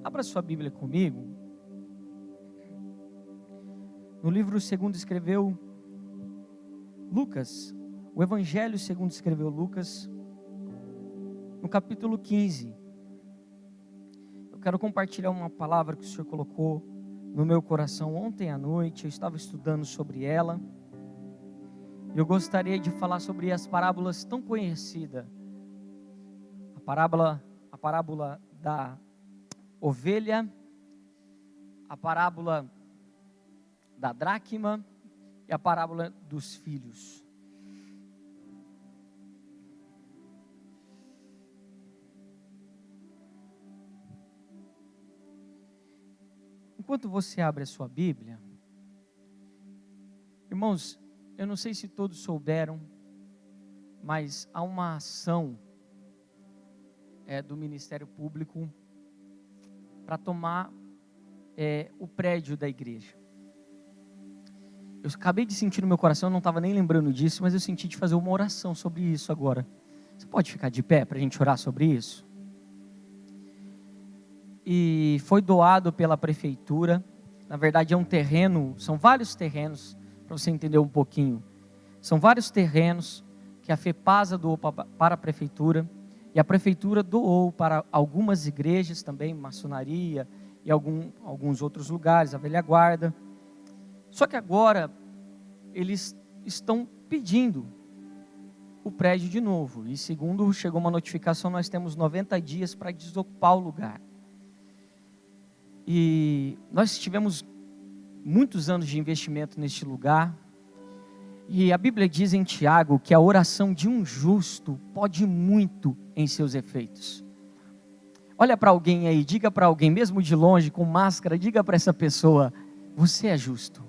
Abra sua Bíblia comigo. No livro segundo escreveu Lucas, o Evangelho segundo escreveu Lucas, no capítulo 15. Eu quero compartilhar uma palavra que o Senhor colocou no meu coração ontem à noite. Eu estava estudando sobre ela. Eu gostaria de falar sobre as parábolas tão conhecidas. A parábola da ovelha, a parábola da dracma e a parábola dos filhos. Enquanto você abre a sua Bíblia, irmãos, eu não sei se todos souberam, mas há uma ação do Ministério Público para tomar o prédio da igreja. Eu acabei de sentir no meu coração, eu não estava nem lembrando disso, mas eu senti de fazer uma oração sobre isso agora. Você pode ficar de pé para a gente orar sobre isso? E foi doado pela prefeitura. Na verdade é um terreno, são vários terrenos, para você entender um pouquinho. São vários terrenos que a FEPASA doou para a prefeitura, e a prefeitura doou para algumas igrejas também, maçonaria e alguns outros lugares, a velha guarda. Só que agora eles estão pedindo o prédio de novo, e segundo chegou uma notificação, nós temos 90 dias para desocupar o lugar. E nós tivemos muitos anos de investimento neste lugar, e a Bíblia diz em Tiago que a oração de um justo pode muito em seus efeitos. Olha para alguém aí, diga para alguém, mesmo de longe, com máscara, diga para essa pessoa: você é justo.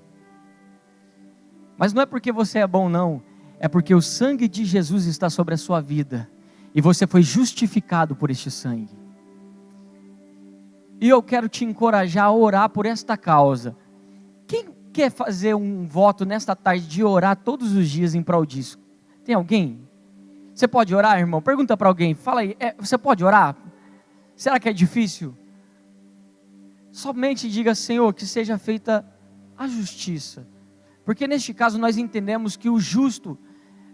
Mas não é porque você é bom não, é porque o sangue de Jesus está sobre a sua vida, e você foi justificado por este sangue. E eu quero te encorajar a orar por esta causa. Quem quer fazer um voto nesta tarde de orar todos os dias em prol disso? Tem alguém? Você pode orar, irmão? Pergunta para alguém, fala aí, você pode orar? Será que é difícil? Somente diga: Senhor, que seja feita a justiça. Porque neste caso nós entendemos que o justo,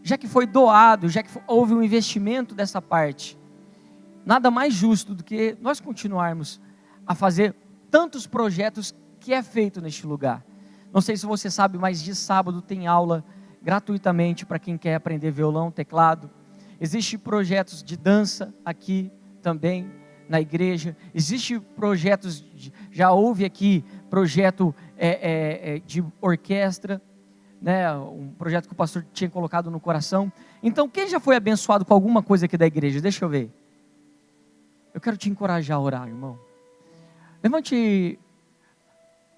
já que foi doado, já que houve um investimento dessa parte, nada mais justo do que nós continuarmos a fazer tantos projetos que é feito neste lugar. Não sei se você sabe, mas de sábado tem aula gratuitamente para quem quer aprender violão, teclado. Existem projetos de dança aqui também na igreja. Existem projetos, já houve aqui projeto de orquestra, né? Um projeto que o pastor tinha colocado no coração. Então, quem já foi abençoado com alguma coisa aqui da igreja? Deixa eu ver. Eu quero te encorajar a orar, irmão. Levante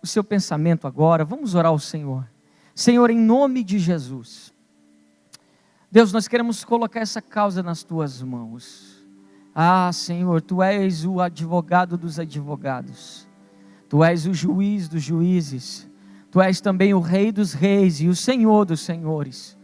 o seu pensamento agora, vamos orar ao Senhor. Senhor, em nome de Jesus, Deus, nós queremos colocar essa causa nas tuas mãos. Ah, Senhor, tu és o advogado dos advogados, tu és o juiz dos juízes, tu és também o Rei dos reis e o Senhor dos senhores.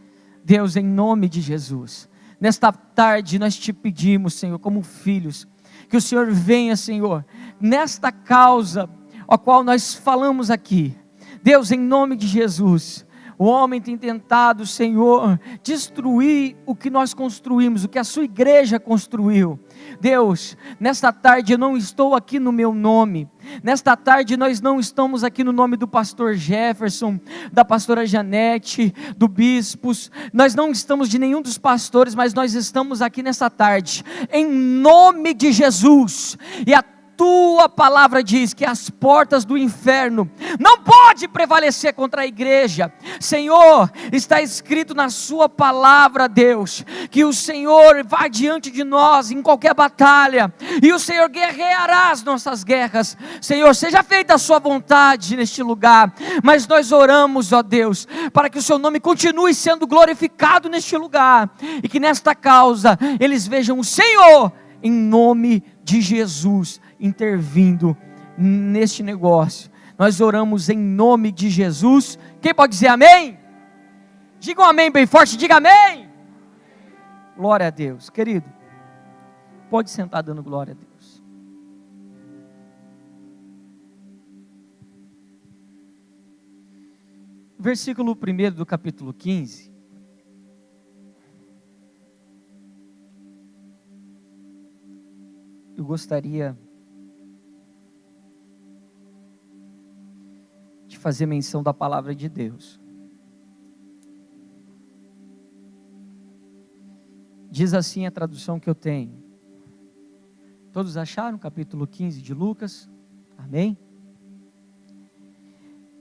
Deus, em nome de Jesus, nesta tarde nós te pedimos, Senhor, como filhos, que o Senhor venha, Senhor, nesta causa a qual nós falamos aqui. Deus, em nome de Jesus, o homem tem tentado, Senhor, destruir o que nós construímos, o que a sua igreja construiu. Deus, nesta tarde eu não estou aqui no meu nome, nesta tarde nós não estamos aqui no nome do pastor Jefferson, da pastora Janete, do bispos, nós não estamos de nenhum dos pastores, mas nós estamos aqui nessa tarde, em nome de Jesus, e a tua palavra diz que as portas do inferno não pode prevalecer contra a igreja. Senhor, está escrito na sua palavra, Deus, que o Senhor vai diante de nós em qualquer batalha, e o Senhor guerreará as nossas guerras. Senhor, seja feita a sua vontade neste lugar, mas nós oramos, ó Deus, para que o seu nome continue sendo glorificado neste lugar, e que nesta causa eles vejam o Senhor, em nome de Jesus, intervindo neste negócio. Nós oramos em nome de Jesus. Quem pode dizer amém? Diga um amém bem forte, diga amém. Glória a Deus. Querido, pode sentar dando glória a Deus. Versículo 1 do capítulo 15. Eu gostaria de fazer menção da palavra de Deus. Diz assim a tradução que eu tenho. Todos acharam? Capítulo 15 de Lucas. Amém?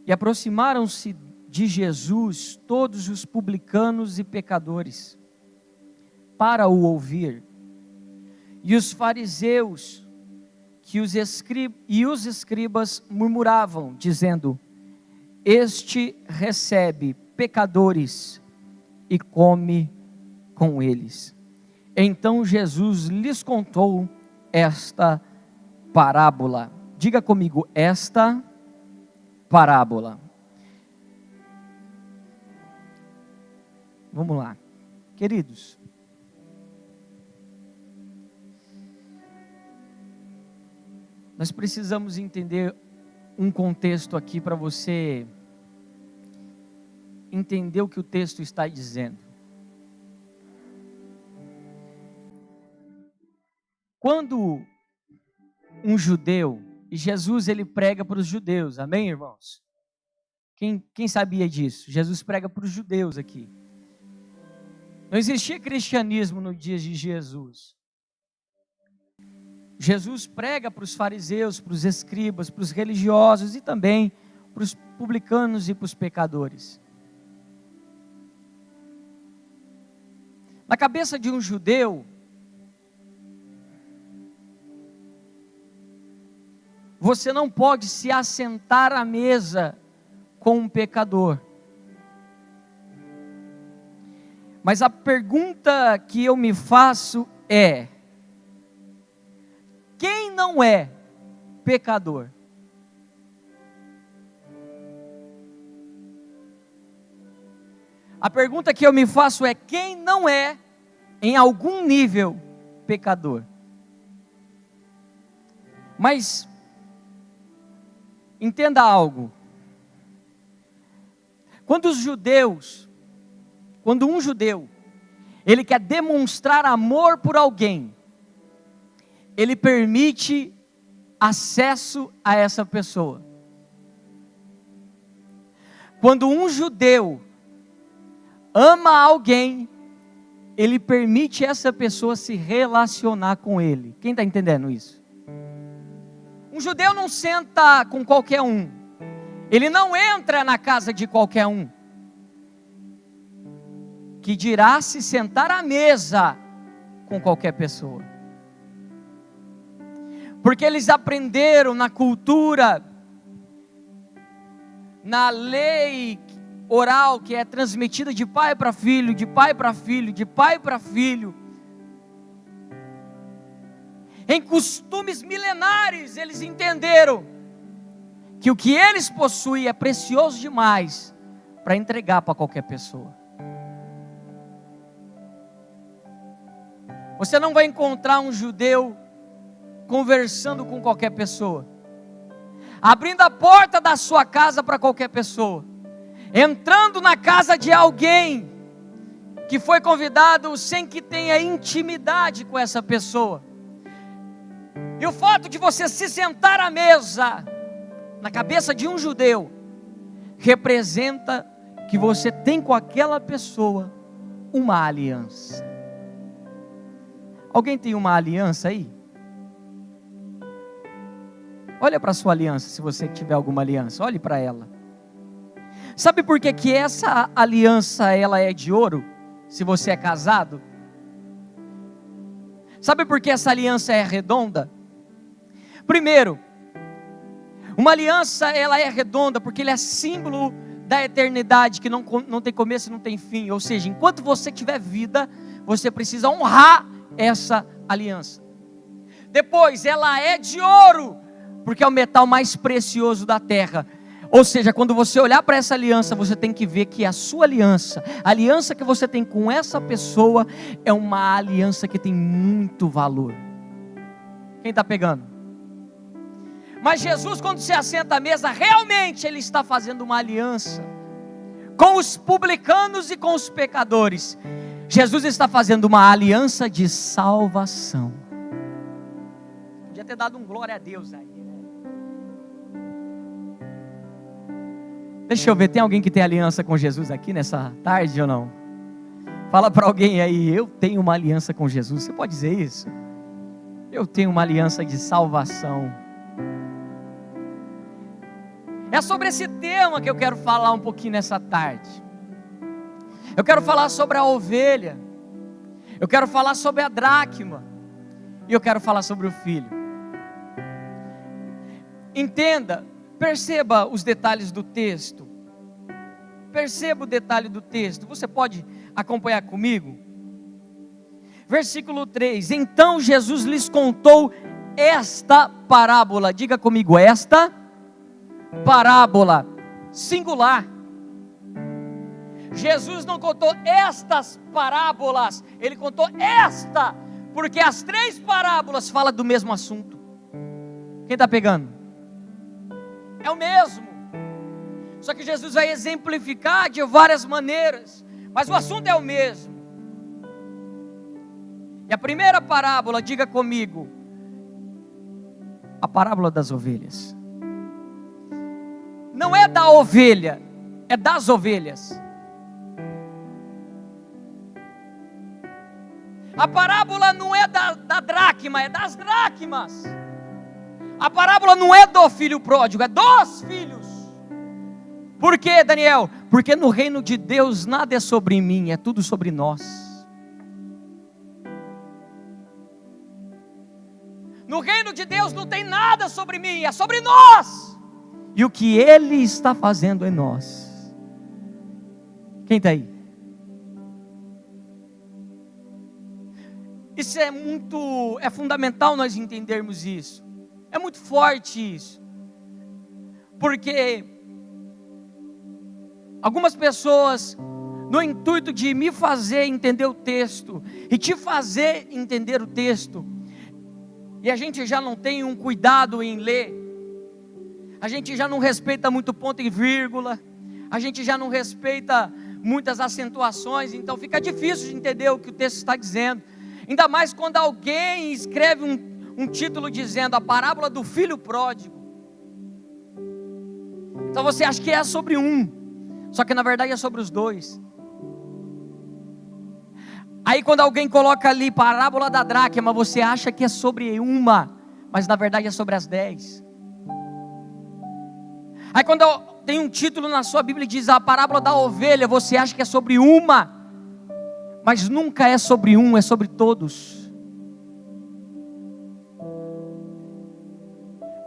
E aproximaram-se de Jesus todos os publicanos e pecadores, para o ouvir. E os fariseus e os escribas murmuravam, dizendo: este recebe pecadores e come com eles. Então Jesus lhes contou esta parábola. Diga comigo, esta parábola. Vamos lá, queridos. Nós precisamos entender um contexto aqui para você entender o que o texto está dizendo. Quando um judeu, e Jesus ele prega para os judeus, amém, irmãos? Quem sabia disso? Jesus prega para os judeus aqui. Não existia cristianismo no dia de Jesus. Jesus prega para os fariseus, para os escribas, para os religiosos e também para os publicanos e para os pecadores. Na cabeça de um judeu, você não pode se assentar à mesa com um pecador. Mas a pergunta que eu me faço é: quem não é pecador? A pergunta que eu me faço é: quem não é, em algum nível, pecador? Mas, entenda algo. Quando um judeu, ele quer demonstrar amor por alguém, ele permite acesso a essa pessoa. Quando um judeu ama alguém, ele permite essa pessoa se relacionar com ele. Quem está entendendo isso? Um judeu não senta com qualquer um. Ele não entra na casa de qualquer um. Que dirá se sentar à mesa com qualquer pessoa. Porque eles aprenderam na cultura, na lei oral que é transmitida de pai para filho, de pai para filho, de pai para filho. Em costumes milenares, eles entenderam que o que eles possuem é precioso demais para entregar para qualquer pessoa. Você não vai encontrar um judeu conversando com qualquer pessoa, abrindo a porta da sua casa para qualquer pessoa, entrando na casa de alguém que foi convidado sem que tenha intimidade com essa pessoa. E o fato de você se sentar à mesa, na cabeça de um judeu, representa que você tem com aquela pessoa uma aliança. Alguém tem uma aliança aí? Olha para a sua aliança, se você tiver alguma aliança, olhe para ela. Sabe por que essa aliança ela é de ouro, se você é casado? Sabe por que essa aliança é redonda? Primeiro, uma aliança ela é redonda porque ele é símbolo da eternidade, que não tem começo e não tem fim. Ou seja, enquanto você tiver vida, você precisa honrar essa aliança. Depois, ela é de ouro, porque é o metal mais precioso da terra. Ou seja, quando você olhar para essa aliança, você tem que ver que a sua aliança, a aliança que você tem com essa pessoa, é uma aliança que tem muito valor. Quem está pegando? Mas Jesus, quando se assenta à mesa, realmente Ele está fazendo uma aliança com os publicanos e com os pecadores. Jesus está fazendo uma aliança de salvação. Podia ter dado um glória a Deus aí, né? Deixa eu ver, tem alguém que tem aliança com Jesus aqui nessa tarde ou não? Fala para alguém aí, eu tenho uma aliança com Jesus. Você pode dizer isso? Eu tenho uma aliança de salvação. É sobre esse tema que eu quero falar um pouquinho nessa tarde. Eu quero falar sobre a ovelha. Eu quero falar sobre a dracma. E eu quero falar sobre o filho. Entenda, perceba os detalhes do texto. Perceba o detalhe do texto. Você pode acompanhar comigo? Versículo 3. Então Jesus lhes contou esta parábola. Diga comigo, esta parábola. Singular. Jesus não contou estas parábolas. Ele contou esta. Porque as 3 parábolas falam do mesmo assunto. Quem está pegando? É o mesmo. Só que Jesus vai exemplificar de várias maneiras. Mas o assunto é o mesmo. E a primeira parábola, diga comigo, a parábola das ovelhas. Não é da ovelha, é das ovelhas. A parábola não é da dracma, é das dracmas. A parábola não é do filho pródigo, é dos filhos. Por quê, Daniel? Porque no reino de Deus nada é sobre mim, é tudo sobre nós. No reino de Deus não tem nada sobre mim, é sobre nós. E o que Ele está fazendo em nós. Quem está aí? Isso é fundamental nós entendermos isso. É muito forte isso. Porque algumas pessoas, no intuito de me fazer entender o texto, e te fazer entender o texto, e a gente já não tem um cuidado em ler, a gente já não respeita muito ponto e vírgula, a gente já não respeita muitas acentuações, então fica difícil de entender o que o texto está dizendo. Ainda mais quando alguém escreve um título dizendo a parábola do filho pródigo. Então você acha que é sobre um, só que na verdade é sobre os dois. Aí quando alguém coloca ali parábola da dracma, você acha que é sobre uma, mas na verdade é sobre as 10. Aí quando tem um título na sua Bíblia e diz a parábola da ovelha, você acha que é sobre uma, mas nunca é sobre um, é sobre todos.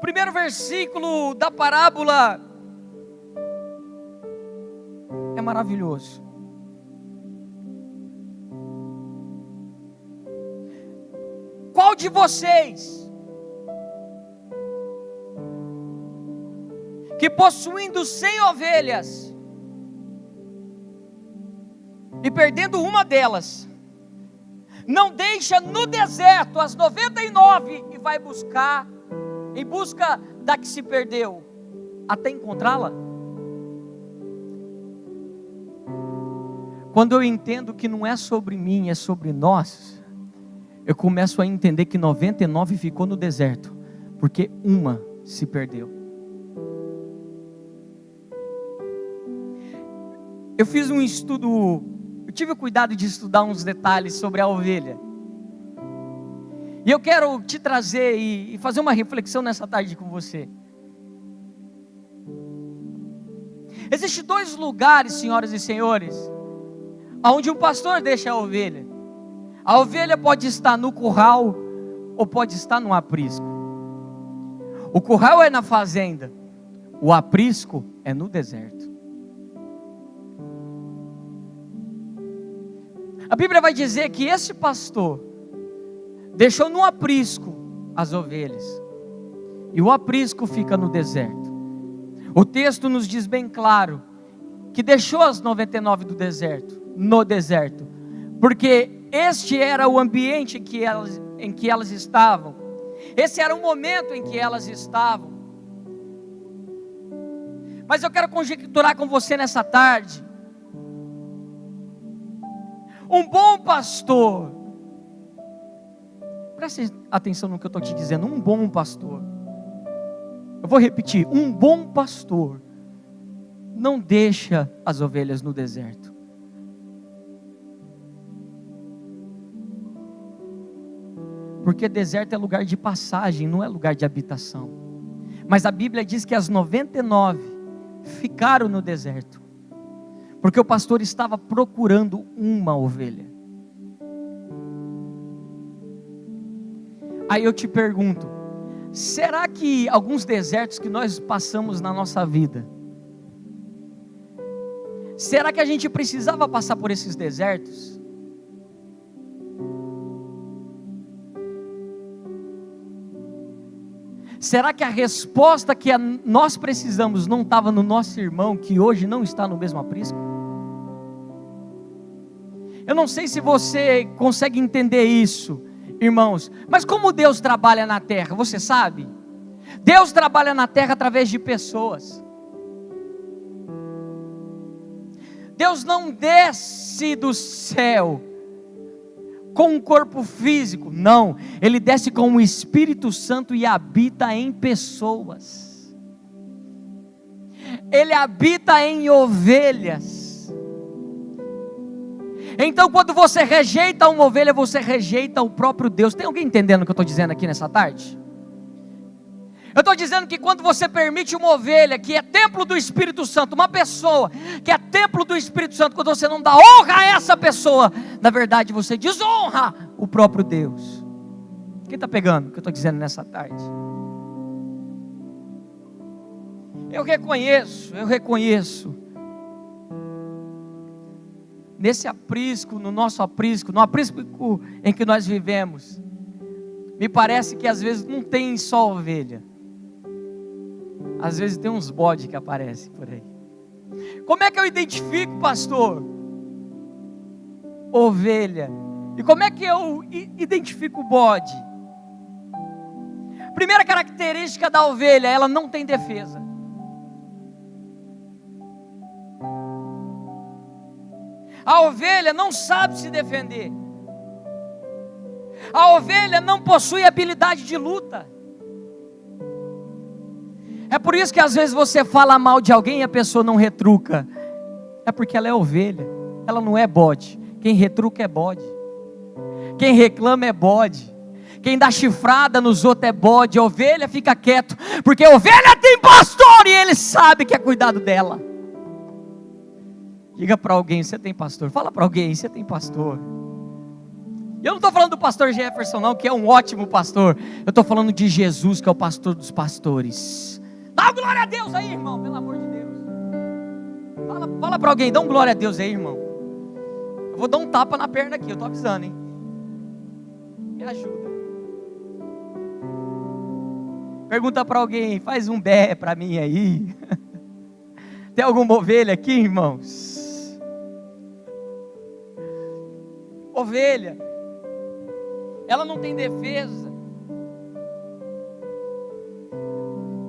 Primeiro versículo da parábola é maravilhoso. Qual de vocês que possuindo 100 ovelhas e perdendo uma delas, não deixa no deserto as 99 e vai em busca da que se perdeu, até encontrá-la? Quando eu entendo que não é sobre mim, é sobre nós, eu começo a entender que 99 ficou no deserto, porque uma se perdeu. Eu fiz um estudo, eu tive o cuidado de estudar uns detalhes sobre a ovelha. E eu quero te trazer e fazer uma reflexão nessa tarde com você. Existem 2 lugares, senhoras e senhores, onde um pastor deixa a ovelha. A ovelha pode estar no curral ou pode estar no aprisco. O curral é na fazenda, o aprisco é no deserto. A Bíblia vai dizer que esse pastor deixou no aprisco as ovelhas, e o aprisco fica no deserto. O texto nos diz bem claro que deixou as 99 no deserto, porque este era o ambiente em que elas estavam, esse era o momento em que elas estavam. Mas eu quero conjecturar com você nessa tarde, Um bom pastor, preste atenção no que eu estou te dizendo, um bom pastor, eu vou repetir, um bom pastor não deixa as ovelhas no deserto. Porque deserto é lugar de passagem, não é lugar de habitação. Mas a Bíblia diz que as 99 ficaram no deserto, porque o pastor estava procurando uma ovelha. Aí eu te pergunto, será que alguns desertos que nós passamos na nossa vida, será que a gente precisava passar por esses desertos? Será que a resposta que nós precisamos não estava no nosso irmão, que hoje não está no mesmo aprisco? Eu não sei se você consegue entender isso, irmãos, mas como Deus trabalha na terra, você sabe? Deus trabalha na terra através de pessoas. Deus não desce do céu com um corpo físico, não, Ele desce com o Espírito Santo e habita em pessoas. Ele habita em ovelhas. Então quando você rejeita uma ovelha, você rejeita o próprio Deus. Tem alguém entendendo o que eu estou dizendo aqui nessa tarde? Eu estou dizendo que quando você permite uma ovelha que é templo do Espírito Santo, uma pessoa que é templo do Espírito Santo, quando você não dá honra a essa pessoa, na verdade você desonra o próprio Deus. Quem está pegando o que eu estou dizendo nessa tarde? Eu reconheço, nesse aprisco, no nosso aprisco, no aprisco em que nós vivemos, me parece que às vezes não tem só ovelha, às vezes tem uns bodes que aparecem por aí. Como é que eu identifico, pastor, ovelha? E como é que eu identifico o bode? Primeira característica da ovelha, ela não tem defesa. A ovelha não sabe se defender. A ovelha não possui habilidade de luta. É por isso que às vezes você fala mal de alguém e a pessoa não retruca. É porque ela é ovelha, ela não é bode. Quem retruca é bode. Quem reclama é bode. Quem dá chifrada nos outros é bode. A ovelha fica quieto, porque a ovelha tem pastor e ele sabe que é cuidado dela. Diga para alguém, você tem pastor. Fala para alguém, você tem pastor. Eu não estou falando do pastor Jefferson não, que é um ótimo pastor. Eu estou falando de Jesus, que é o pastor dos pastores. Dá glória a Deus aí, irmão, pelo amor de Deus. Fala para alguém, dá um glória a Deus aí, irmão. Eu vou dar um tapa na perna aqui, eu estou avisando, hein. Me ajuda. Pergunta para alguém, faz um bé para mim aí. Tem alguma ovelha aqui, irmãos? Ovelha, ela não tem defesa,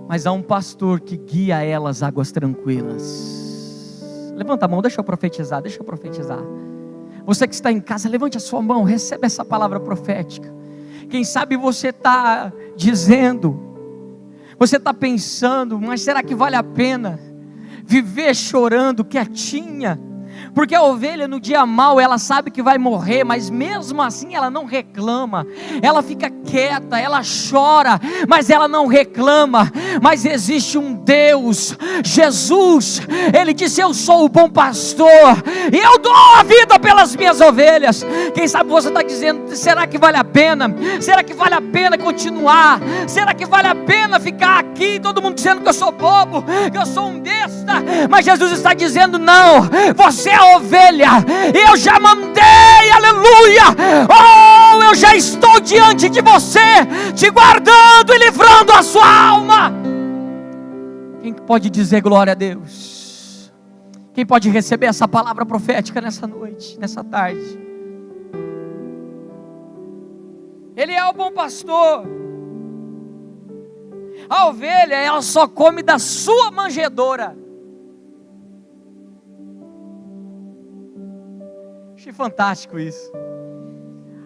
mas há um pastor que guia ela às águas tranquilas. Levanta a mão, deixa eu profetizar. Você que está em casa, levante a sua mão, recebe essa palavra profética. Quem sabe você está dizendo, você está pensando, mas será que vale a pena viver chorando, quietinha? Porque a ovelha no dia mau, ela sabe que vai morrer, mas mesmo assim ela não reclama, ela fica quieta, ela chora, mas ela não reclama. Mas existe um Deus, Jesus, Ele disse: eu sou o bom pastor, e eu dou a vida pelas minhas ovelhas. Quem sabe você está dizendo, será que vale a pena? Será que vale a pena continuar? Será que vale a pena ficar aqui, todo mundo dizendo que eu sou bobo, que eu sou um besta? Mas Jesus está dizendo, não, você é ovelha, eu já mandei, aleluia, oh, eu já estou diante de você, te guardando e livrando a sua alma. Quem pode dizer glória a Deus? Quem pode receber essa palavra profética nessa noite, nessa tarde? Ele é o bom pastor. A ovelha, ela só come da sua manjedoura. Achei fantástico isso.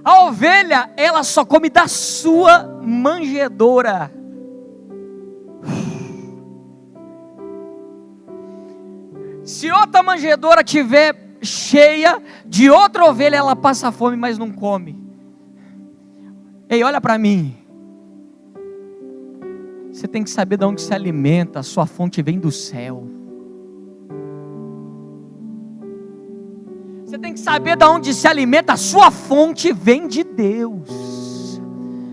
A ovelha, ela só come da sua manjedoura. Se outra manjedoura tiver cheia de outra ovelha, ela passa fome, mas não come. Ei, olha para mim. Você tem que saber de onde se alimenta. A sua fonte vem do céu. Você tem que saber de onde se alimenta. A sua fonte vem de Deus.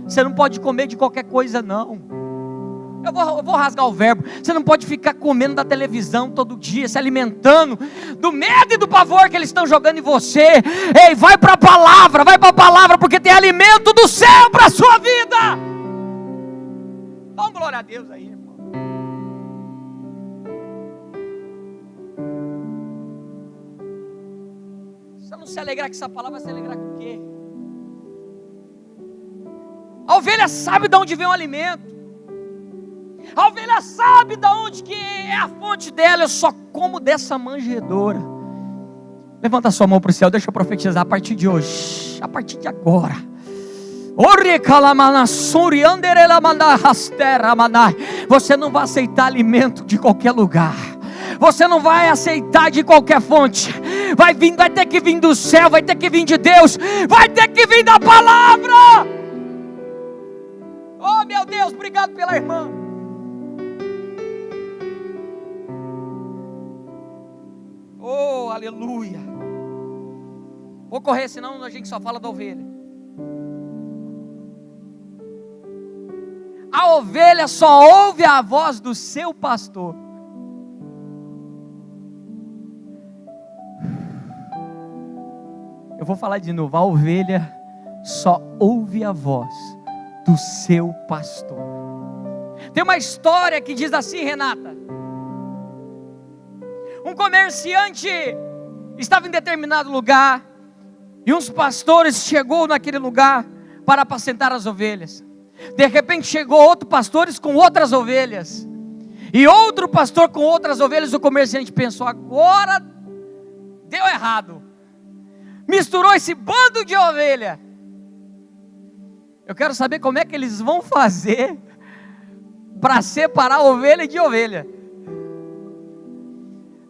Você não pode comer de qualquer coisa, não. Eu vou rasgar o verbo. Você não pode ficar comendo da televisão todo dia, se alimentando do medo e do pavor que eles estão jogando em você. Ei, vai para a palavra, porque tem alimento do céu para a sua vida. Dá uma glória a Deus aí, irmão. Se eu não se alegrar com essa palavra, vai se alegrar com o quê? A ovelha sabe de onde vem o alimento. A ovelha sabe de onde que é a fonte dela. Eu só como dessa manjedoura. Levanta a sua mão para o céu. Deixa eu profetizar a partir de hoje, a partir de agora. Você não vai aceitar alimento de qualquer lugar. Você não vai aceitar de qualquer fonte. Vai ter que vir do céu, vai ter que vir de Deus, vai ter que vir da palavra. Oh meu Deus, obrigado pela irmã. Oh, aleluia. Vou correr, senão a gente só fala da ovelha. A ovelha só ouve a voz do seu pastor. Eu vou falar de novo. A ovelha só ouve a voz do seu pastor. Tem uma história que diz assim, Renata. Um comerciante estava em determinado lugar e uns pastores chegou naquele lugar para apacentar as ovelhas. De repente chegou outro pastores com outras ovelhas e outro pastor com outras ovelhas. O comerciante pensou: agora deu errado, misturou esse bando de ovelha. Eu quero saber como é que eles vão fazer para separar ovelha de ovelha.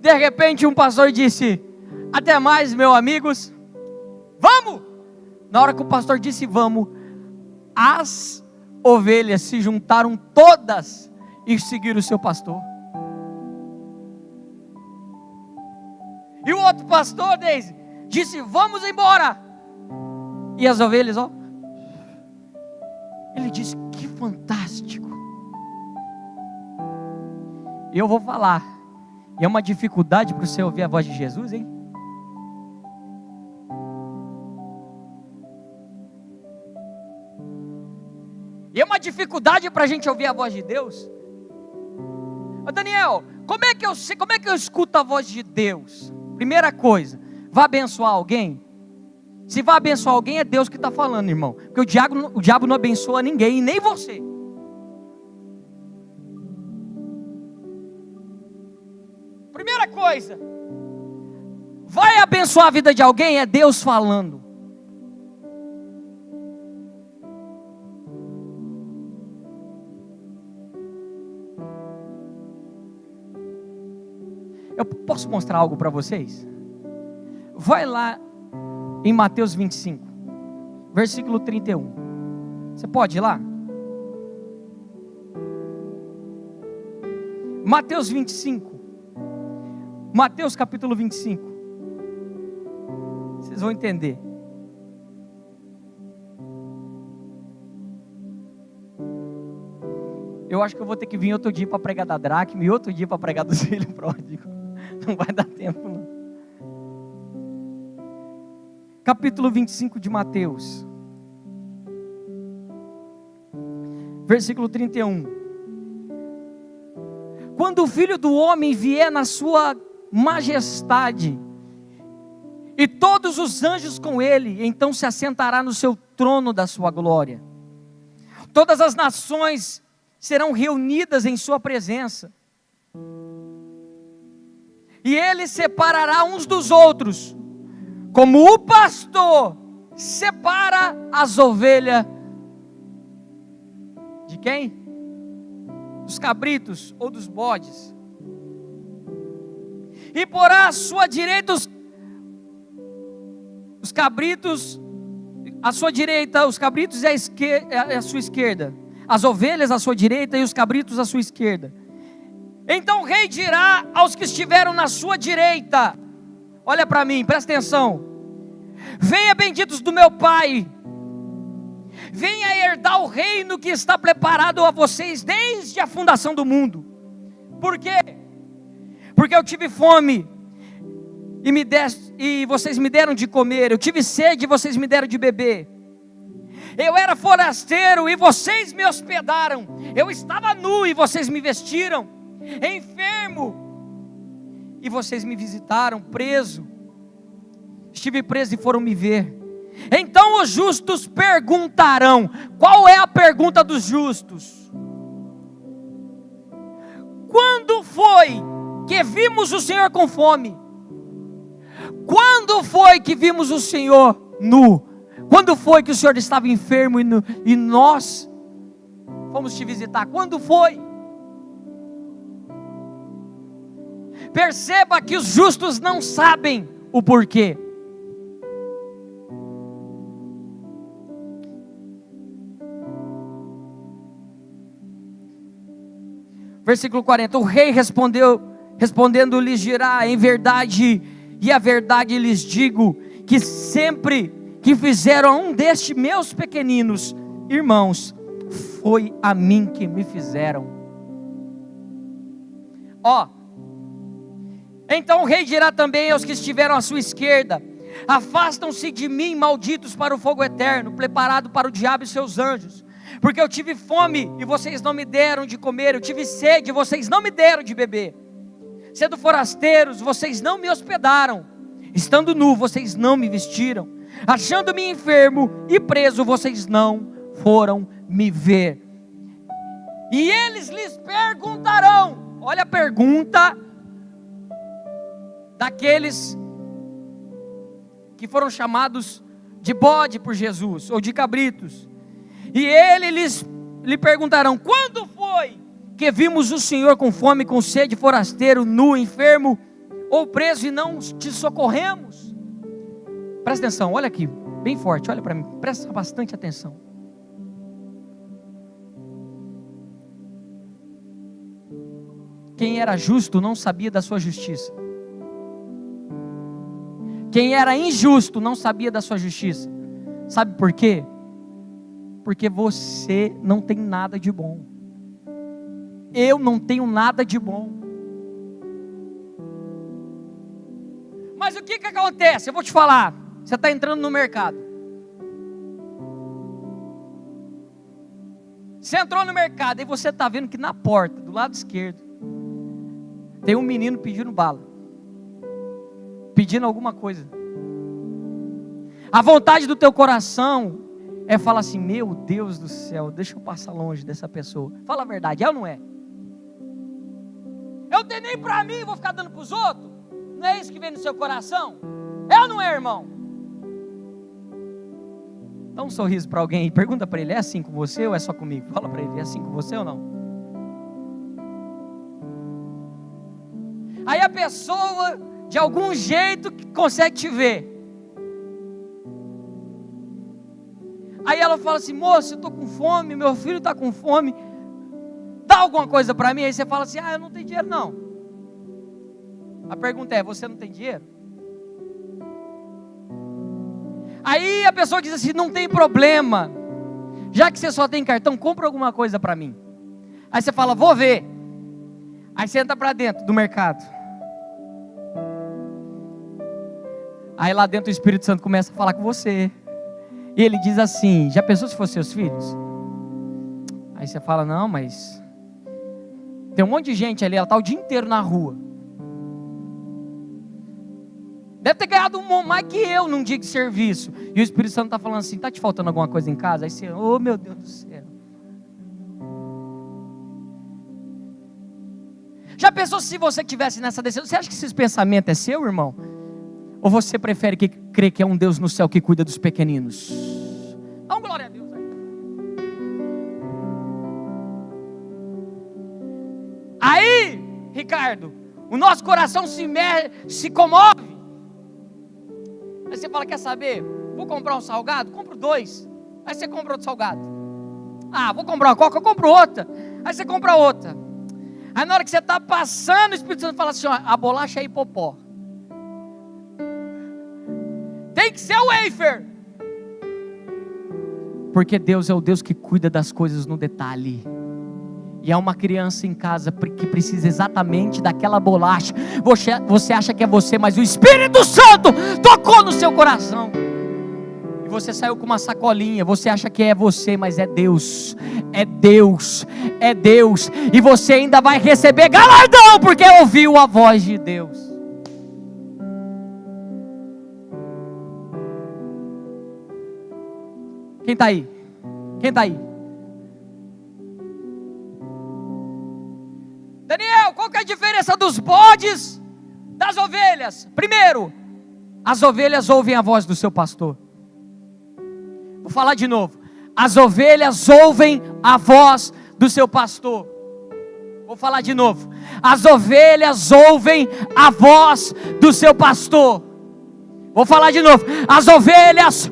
De repente um pastor disse: até mais, meus amigos, vamos. Na hora que o pastor disse vamos, as ovelhas se juntaram todas e seguiram o seu pastor. E o outro pastor disse vamos embora. E as ovelhas, ó. Ele disse: que fantástico. E eu vou falar. E é uma dificuldade para você ouvir a voz de Jesus, hein? E é uma dificuldade para a gente ouvir a voz de Deus. Ô Daniel, como é que eu escuto a voz de Deus? Primeira coisa, vai abençoar alguém? Se vai abençoar alguém, é Deus que está falando, irmão. Porque o diabo não abençoa ninguém, nem você. Primeira coisa, vai abençoar a vida de alguém, é Deus falando. Eu posso mostrar algo para vocês? Vai lá em Mateus 25, versículo 31. Você pode ir lá? Mateus 25. Mateus capítulo 25. Vocês vão entender. Eu acho que eu vou ter que vir outro dia para pregar da dracma e outro dia para pregar do filho pródigo. Não vai dar tempo não. Capítulo 25 de Mateus. Versículo 31. Quando o Filho do Homem vier na sua majestade, e todos os anjos com ele, então se assentará no seu trono da sua glória. Todas as nações serão reunidas em sua presença, e ele separará uns dos outros, como o pastor separa as ovelhas de quem? Dos cabritos ou dos bodes. E porá à sua direita os cabritos, à sua direita os cabritos e à sua esquerda, as ovelhas à sua direita e os cabritos à sua esquerda. Então o rei dirá aos que estiveram na sua direita: olha para mim, presta atenção. Venha, benditos do meu Pai, venha herdar o reino que está preparado a vocês desde a fundação do mundo. Por quê? Porque eu tive fome e vocês me deram de comer. Eu tive sede e vocês me deram de beber. Eu era forasteiro e vocês me hospedaram. Eu estava nu e vocês me vestiram. Enfermo e vocês me visitaram. Preso, estive preso e foram me ver. Então os justos perguntarão. Qual é a pergunta dos justos? Quando foi que vimos o Senhor com fome? Quando foi que vimos o Senhor nu? Quando foi que o Senhor estava enfermo e nós fomos te visitar? Quando foi? Perceba que os justos não sabem o porquê. Versículo 40, o rei respondendo lhes dirá: em verdade, e a verdade lhes digo, que sempre que fizeram a um destes meus pequeninos irmãos, foi a mim que me fizeram. Então o rei dirá também aos que estiveram à sua esquerda: afastam-se de mim, malditos, para o fogo eterno, preparado para o diabo e seus anjos. Porque eu tive fome e vocês não me deram de comer, eu tive sede e vocês não me deram de beber. Sendo forasteiros, vocês não me hospedaram. Estando nu, vocês não me vestiram. Achando-me enfermo e preso, vocês não foram me ver. E eles lhes perguntarão. Olha a pergunta daqueles que foram chamados de bode por Jesus, ou de cabritos. E eles lhe perguntarão: quando foi que vimos o Senhor com fome, com sede, forasteiro, nu, enfermo ou preso e não te socorremos? Presta atenção, olha aqui, bem forte, olha para mim, presta bastante atenção. Quem era justo não sabia da sua justiça. Quem era injusto não sabia da sua justiça. Sabe por quê? Porque você não tem nada de bom. Eu não tenho nada de bom. Mas o que acontece? Eu vou te falar. Você está entrando no mercado. Você entrou no mercado e você está vendo que na porta, do lado esquerdo, tem um menino pedindo bala, pedindo alguma coisa. A vontade do teu coração é falar assim: meu Deus do céu, deixa eu passar longe dessa pessoa. Fala a verdade, é ou não é? Eu tenho nem para mim, vou ficar dando para os outros? Não é isso que vem no seu coração? É ou não é, irmão? Dá um sorriso para alguém e pergunta para ele: é assim com você ou é só comigo? Fala para ele: é assim com você ou não? Aí a pessoa, de algum jeito, consegue te ver. Aí ela fala assim: moço, eu estou com fome, meu filho está com fome, dá alguma coisa para mim. Aí você fala assim: eu não tenho dinheiro não. A pergunta é: você não tem dinheiro? Aí a pessoa diz assim: não tem problema, já que você só tem cartão, compra alguma coisa para mim. Aí você fala: vou ver. Aí você entra para dentro do mercado. Aí lá dentro o Espírito Santo começa a falar com você. E ele diz assim: já pensou se fossem seus filhos? Aí você fala: não, mas tem um monte de gente ali, ela está o dia inteiro na rua. Deve ter ganhado mais que eu num dia de serviço. E o Espírito Santo está falando assim: está te faltando alguma coisa em casa? Aí você: oh meu Deus do céu. Já pensou se você estivesse nessa decisão? Você acha que esse pensamento é seu, irmão? Ou você prefere crer que é um Deus no céu que cuida dos pequeninos? Dá um glória a Deus aí. Aí, Ricardo, o nosso coração se comove. Aí você fala, quer saber? Vou comprar um salgado? Compro 2. Aí você compra outro salgado. Ah, vou comprar uma coca? Eu compro outra. Aí você compra outra. Aí na hora que você está passando, o Espírito Santo fala assim, ó, a bolacha é hipopó. Tem que ser o wafer. Porque Deus é o Deus que cuida das coisas no detalhe. E há uma criança em casa que precisa exatamente daquela bolacha. Você acha que é você, mas o Espírito Santo tocou no seu coração. E você saiu com uma sacolinha. Você acha que é você, mas é Deus. É Deus. É Deus. E você ainda vai receber galardão, porque ouviu a voz de Deus. Quem está aí? Quem está aí? Daniel, qual que é a diferença dos bodes das ovelhas? Primeiro, as ovelhas ouvem a voz do seu pastor. Vou falar de novo. As ovelhas ouvem a voz do seu pastor. Vou falar de novo. As ovelhas ouvem a voz do seu pastor. Vou falar de novo. As ovelhas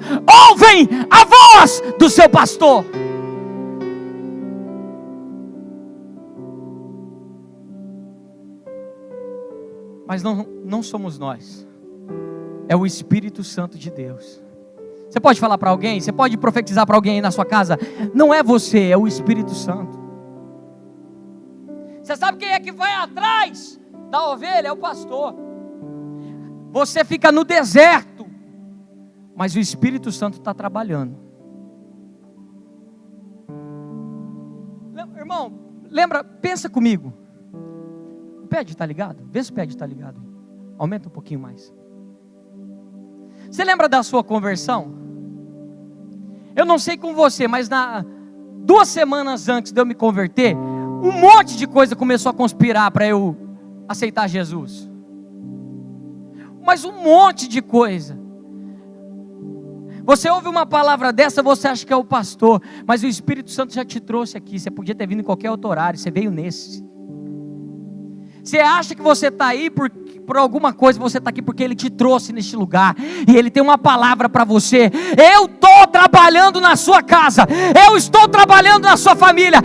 ouvem a voz do seu pastor. Mas não somos nós. É o Espírito Santo de Deus. Você pode falar para alguém, você pode profetizar para alguém aí na sua casa. Não é você, é o Espírito Santo. Você sabe quem é que vai atrás da ovelha? É o pastor. Você fica no deserto, mas o Espírito Santo está trabalhando. Irmão, lembra, pensa comigo. O pad está ligado? Vê se o pad está ligado. Aumenta um pouquinho mais. Você lembra da sua conversão? Eu não sei com você, mas 2 semanas antes de eu me converter, um monte de coisa começou a conspirar para eu aceitar Jesus. Mas um monte de coisa. Você ouve uma palavra dessa, você acha que é o pastor, mas o Espírito Santo já te trouxe aqui. Você podia ter vindo em qualquer outro horário, você veio nesse. Você acha que você está aí por alguma coisa, você está aqui porque Ele te trouxe neste lugar, e Ele tem uma palavra para você. Eu estou trabalhando na sua casa, eu estou trabalhando na sua família,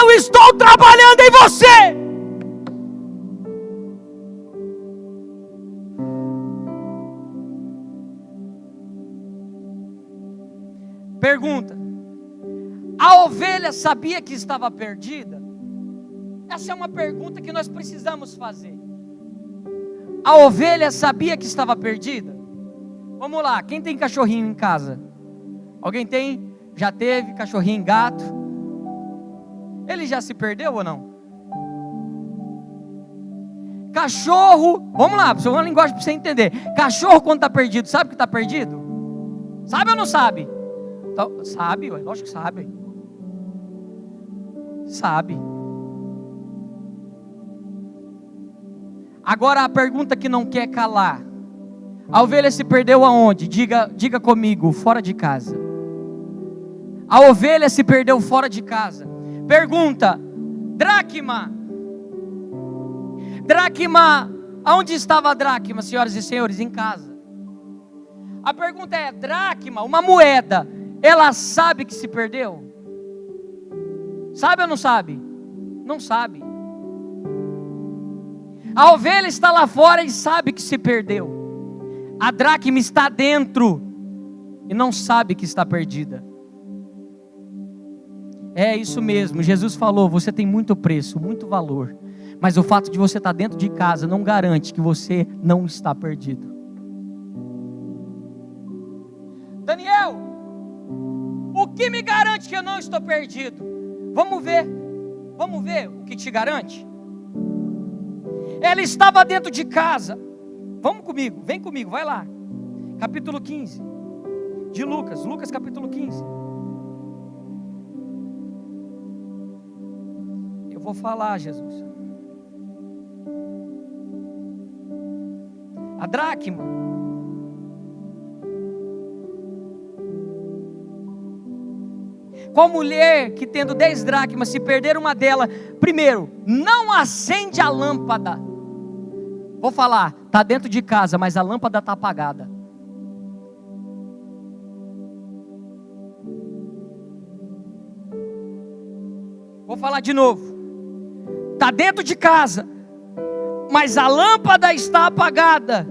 eu estou trabalhando em você. Pergunta: a ovelha sabia que estava perdida? Essa é uma pergunta que nós precisamos fazer. A ovelha sabia que estava perdida? Vamos lá, quem tem cachorrinho em casa? Alguém tem? Já teve cachorrinho, gato? Ele já se perdeu ou não? Cachorro, vamos lá, é uma linguagem para você entender. Cachorro quando está perdido, sabe que está perdido? Sabe ou não sabe? Então, sabe, lógico que sabe. Sabe. Agora a pergunta que não quer calar: a ovelha se perdeu aonde? Diga comigo, fora de casa. A ovelha se perdeu fora de casa. Pergunta: dracma, aonde estava a dracma, senhoras e senhores? Em casa. A pergunta é: dracma, uma moeda, ela sabe que se perdeu? Sabe ou não sabe? Não sabe. A ovelha está lá fora e sabe que se perdeu. A dracma está dentro e não sabe que está perdida. É isso mesmo, Jesus falou: você tem muito preço, muito valor, mas o fato de você estar dentro de casa não garante que você não está perdido. Daniel, o que me garante que eu não estou perdido? Vamos ver o que te garante. Ela estava dentro de casa. Vamos comigo, vem comigo, vai lá. Capítulo 15 de Lucas capítulo 15. Eu vou falar, Jesus. A dracma, Qual mulher que tendo 10 dracmas, se perder uma delas, primeiro, não acende a lâmpada? Vou falar, está dentro de casa, mas a lâmpada está apagada. Vou falar de novo. Está dentro de casa, mas a lâmpada está apagada.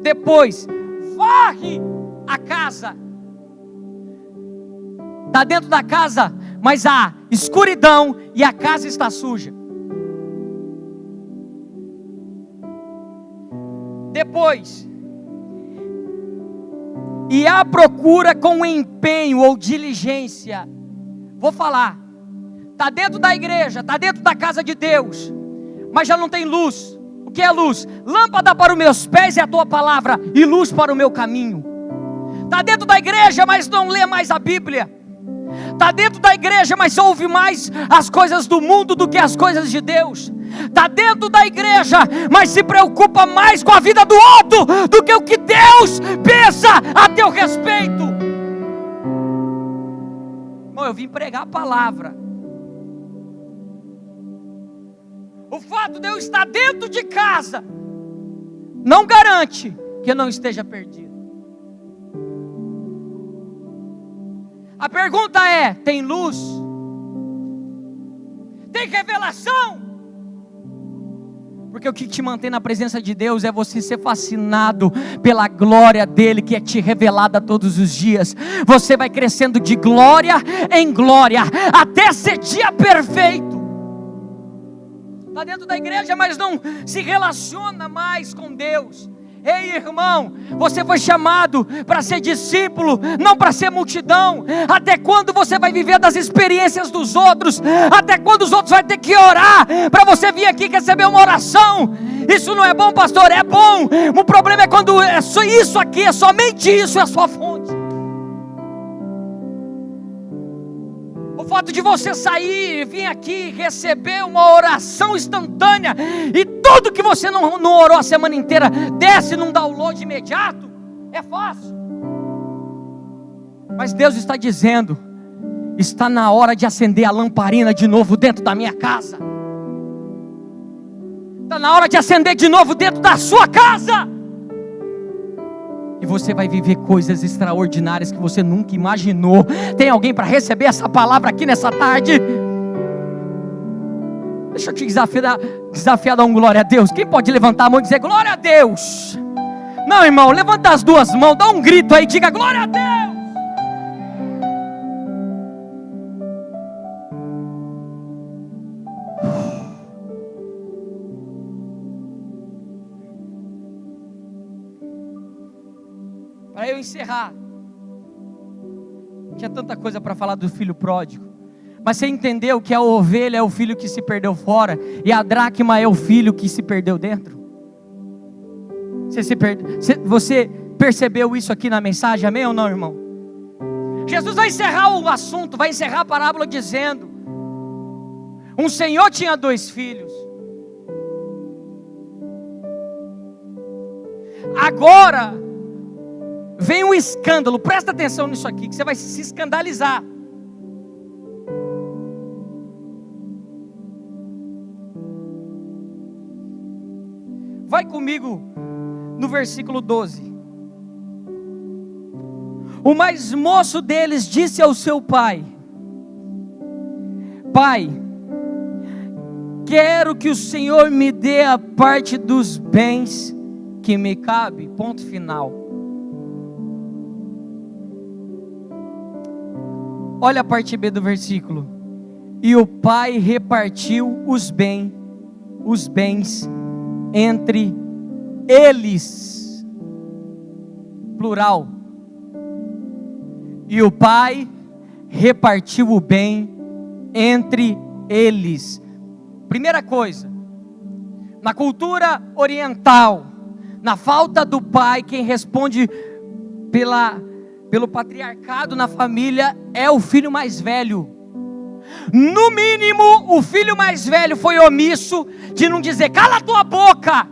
Depois, varre a casa. Está dentro da casa, mas há escuridão e a casa está suja. Depois, e à procura com empenho ou diligência. Vou falar, está dentro da igreja, está dentro da casa de Deus, mas já não tem luz. O que é luz? Lâmpada para os meus pés é a tua palavra, e luz para o meu caminho. Está dentro da igreja, mas não lê mais a Bíblia. Está dentro da igreja, mas ouve mais as coisas do mundo do que as coisas de Deus. Está dentro da igreja, mas se preocupa mais com a vida do outro do que o que Deus pensa a teu respeito. Irmão, eu vim pregar a palavra. O fato de eu estar dentro de casa não garante que eu não esteja perdido. A pergunta é: tem luz? Tem revelação? Porque o que te mantém na presença de Deus é você ser fascinado pela glória dele, que é te revelada todos os dias. Você vai crescendo de glória em glória até ser dia perfeito. Está dentro da igreja, mas não se relaciona mais com Deus. Ei, irmão, você foi chamado para ser discípulo, não para ser multidão. Até quando você vai viver das experiências dos outros? Até quando os outros vão ter que orar para você vir aqui receber uma oração? Isso não é bom, pastor? É bom. O problema é quando é só isso aqui, é somente isso, é a sua fonte. O fato de você sair e vir aqui receber uma oração instantânea, e tudo que você não orou a semana inteira desce num download imediato, é fácil. Mas Deus está dizendo: está na hora de acender a lamparina de novo dentro da minha casa. Está na hora de acender de novo dentro da sua casa. E você vai viver coisas extraordinárias que você nunca imaginou. Tem alguém para receber essa palavra aqui nessa tarde? Deixa eu te desafiar a dar um glória a Deus. Quem pode levantar a mão e dizer glória a Deus? Não, irmão, levanta as duas mãos, dá um grito aí, diga glória a Deus. Para eu encerrar, tinha tanta coisa para falar do filho pródigo, mas você entendeu que a ovelha é o filho que se perdeu fora, e a dracma é o filho que se perdeu dentro? Você percebeu isso aqui na mensagem, amém ou não, irmão? Jesus vai encerrar o assunto, vai encerrar a parábola dizendo: um senhor tinha 2 filhos. Agora vem um escândalo, presta atenção nisso aqui, que você vai se escandalizar. Vai comigo no versículo 12. O mais moço deles disse ao seu pai: Pai, quero que o Senhor me dê a parte dos bens que me cabe. Ponto final. Olha a parte B do versículo. E o pai repartiu os bens entre eles. Plural. E o pai repartiu o bem entre eles. Primeira coisa, na cultura oriental, na falta do pai, quem responde pelo patriarcado na família é o filho mais velho. No mínimo, o filho mais velho foi omisso de não dizer: cala a tua boca,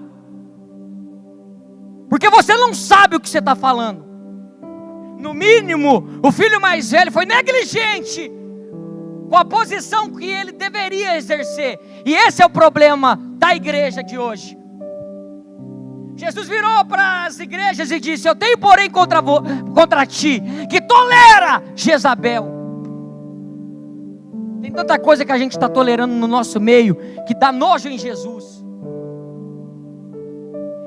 porque você não sabe o que você está falando. No mínimo, o filho mais velho foi negligente com a posição que ele deveria exercer. E esse é o problema da igreja de hoje. Jesus virou para as igrejas e disse: eu tenho porém contra ti, que tolera Jezabel. Tem tanta coisa que a gente está tolerando no nosso meio, que dá nojo em Jesus.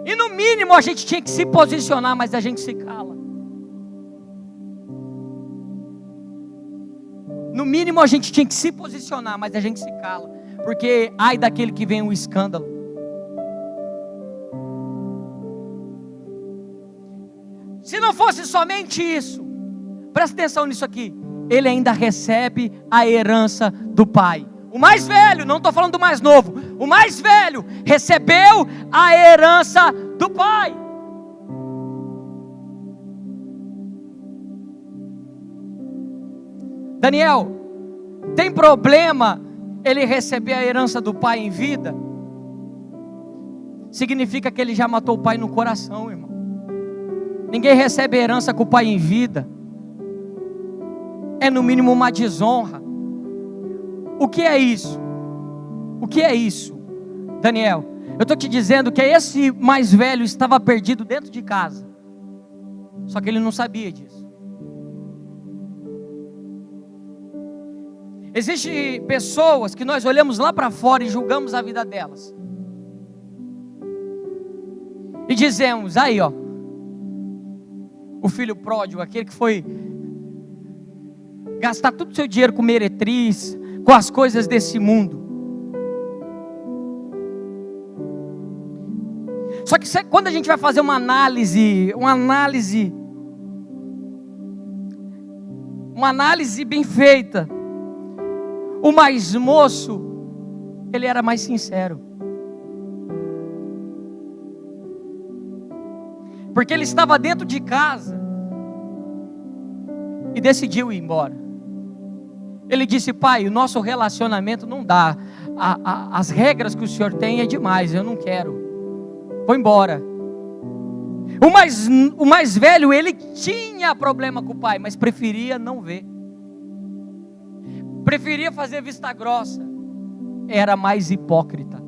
E no mínimo a gente tinha que se posicionar, mas a gente se cala. No mínimo a gente tinha que se posicionar, mas a gente se cala. Porque ai daquele que vem um escândalo. Se não fosse somente isso, presta atenção nisso aqui, ele ainda recebe a herança do pai. O mais velho, não estou falando do mais novo, o mais velho recebeu a herança do pai. Daniel, tem problema ele receber a herança do pai em vida? Significa que ele já matou o pai no coração, irmão. Ninguém recebe herança com o pai em vida. É no mínimo uma desonra. O que é isso? O que é isso, Daniel? Eu estou te dizendo que esse mais velho estava perdido dentro de casa. Só que ele não sabia disso. Existem pessoas que nós olhamos lá para fora e julgamos a vida delas. E dizemos, aí ó, o filho pródigo, aquele que foi gastar todo o seu dinheiro com meretriz, com as coisas desse mundo. Só que quando a gente vai fazer uma análise bem feita, o mais moço, ele era mais sincero. Porque ele estava dentro de casa e decidiu ir embora. Ele disse: pai, o nosso relacionamento não dá, as regras que o senhor tem é demais, eu não quero, vou embora. O mais velho, ele tinha problema com o pai, mas preferia não ver, preferia fazer vista grossa, era mais hipócrita.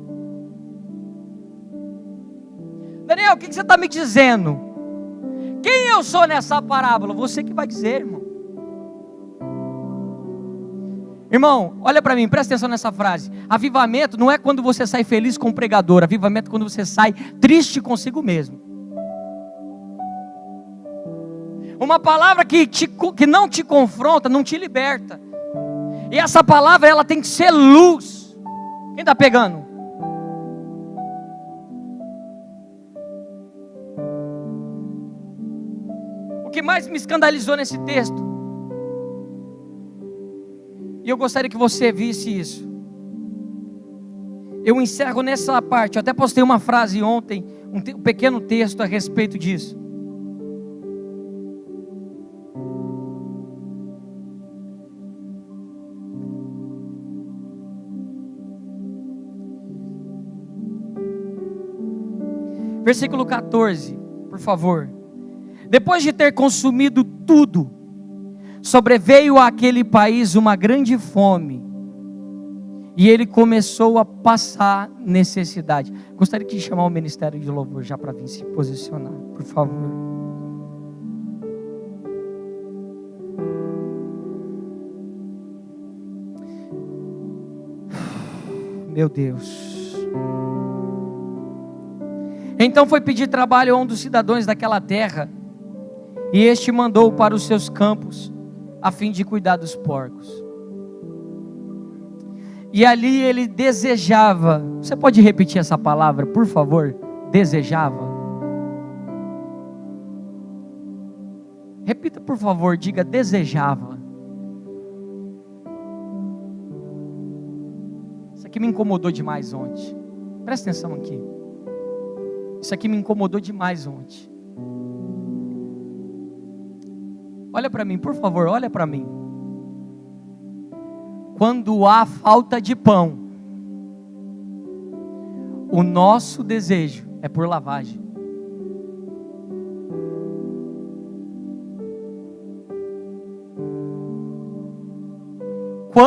Daniel, o que você está me dizendo? Quem eu sou nessa parábola? Você que vai dizer, irmão. Irmão, olha para mim, presta atenção nessa frase. Avivamento não é quando você sai feliz com o pregador. Avivamento é quando você sai triste consigo mesmo. Uma palavra que não te confronta, não te liberta. E essa palavra, ela tem que ser luz. Quem está pegando? O que mais me escandalizou nesse texto, e eu gostaria que você visse isso, eu encerro nessa parte. Eu até postei uma frase ontem, um pequeno texto a respeito disso. Versículo 14, por favor. Depois de ter consumido tudo, sobreveio àquele país uma grande fome, e ele começou a passar necessidade. Gostaria de chamar o ministério de louvor já para vir se posicionar, por favor. Meu Deus. Então foi pedir trabalho a um dos cidadãos daquela terra, e este mandou para os seus campos, a fim de cuidar dos porcos. E ali ele desejava. Você pode repetir essa palavra, por favor? Desejava. Repita, por favor, diga desejava. Isso aqui me incomodou demais ontem. Presta atenção aqui. Isso aqui me incomodou demais ontem. Olha para mim, por favor, olha para mim. Quando há falta de pão, o nosso desejo é por lavagem.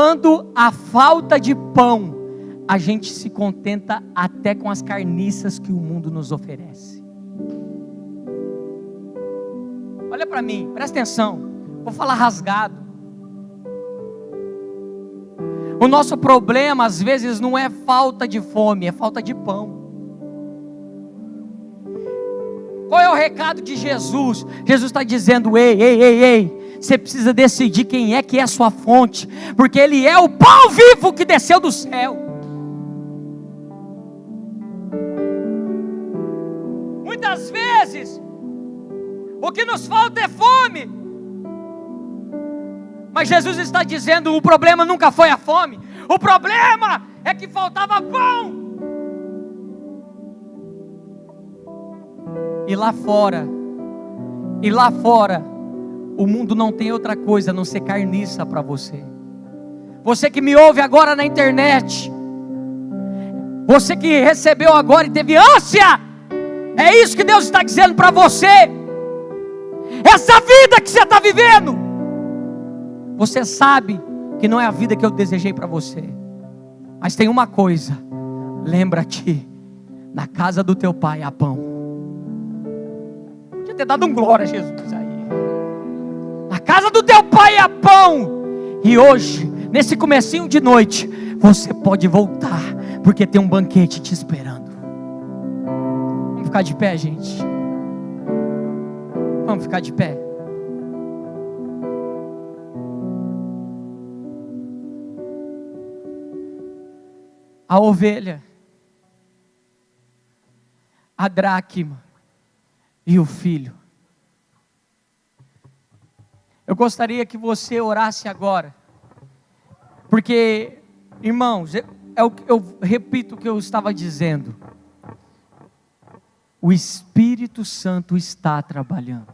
quando a falta de pão, a gente se contenta até com as carniças que o mundo nos oferece. Olha para mim, presta atenção, vou falar rasgado. O nosso problema às vezes não é falta de fome, é falta de pão. Qual é o recado de Jesus? Jesus está dizendo: ei, você precisa decidir quem é que é a sua fonte, porque Ele é o pão vivo que desceu do céu. Muitas vezes o que nos falta é fome, mas Jesus está dizendo: o problema nunca foi a fome, o problema é que faltava pão. E lá fora, o mundo não tem outra coisa a não ser carniça para você. Você que me ouve agora na internet, você que recebeu agora e teve ânsia, é isso que Deus está dizendo para você. Essa vida que você está vivendo, você sabe que não é a vida que eu desejei para você, mas tem uma coisa: lembra-te, na casa do teu pai há pão. Podia ter dado um glória a Jesus aí. Na casa do teu pai há pão. E hoje, nesse comecinho de noite, você pode voltar, porque tem um banquete te esperando. Vamos ficar de pé, gente. Vamos ficar de pé. A ovelha, a dracma e o filho. Eu gostaria que você orasse agora, porque, irmãos, eu repito o que eu estava dizendo: o Espírito Santo está trabalhando.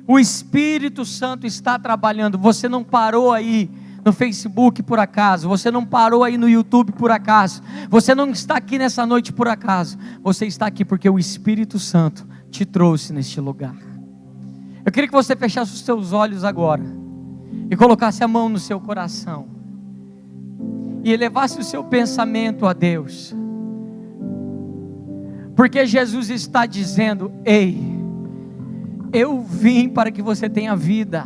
O Espírito Santo está trabalhando. Você não parou aí no Facebook por acaso, você não parou aí no YouTube por acaso, você não está aqui nessa noite por acaso, você está aqui porque o Espírito Santo te trouxe neste lugar. Eu queria que você fechasse os seus olhos agora e colocasse a mão no seu coração e elevasse o seu pensamento a Deus, porque Jesus está dizendo: ei, eu vim para que você tenha vida,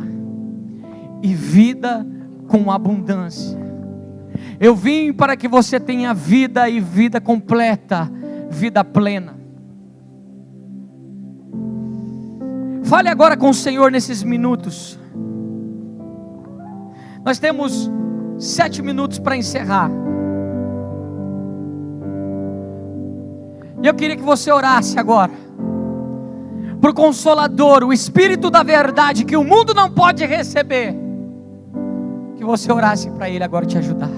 e vida com abundância. Eu vim para que você tenha vida, e vida completa, vida plena. Fale agora com o Senhor nesses minutos. Nós temos 7 minutos para encerrar. E eu queria que você orasse agora para o Consolador, o Espírito da verdade que o mundo não pode receber, que você orasse para Ele agora te ajudar.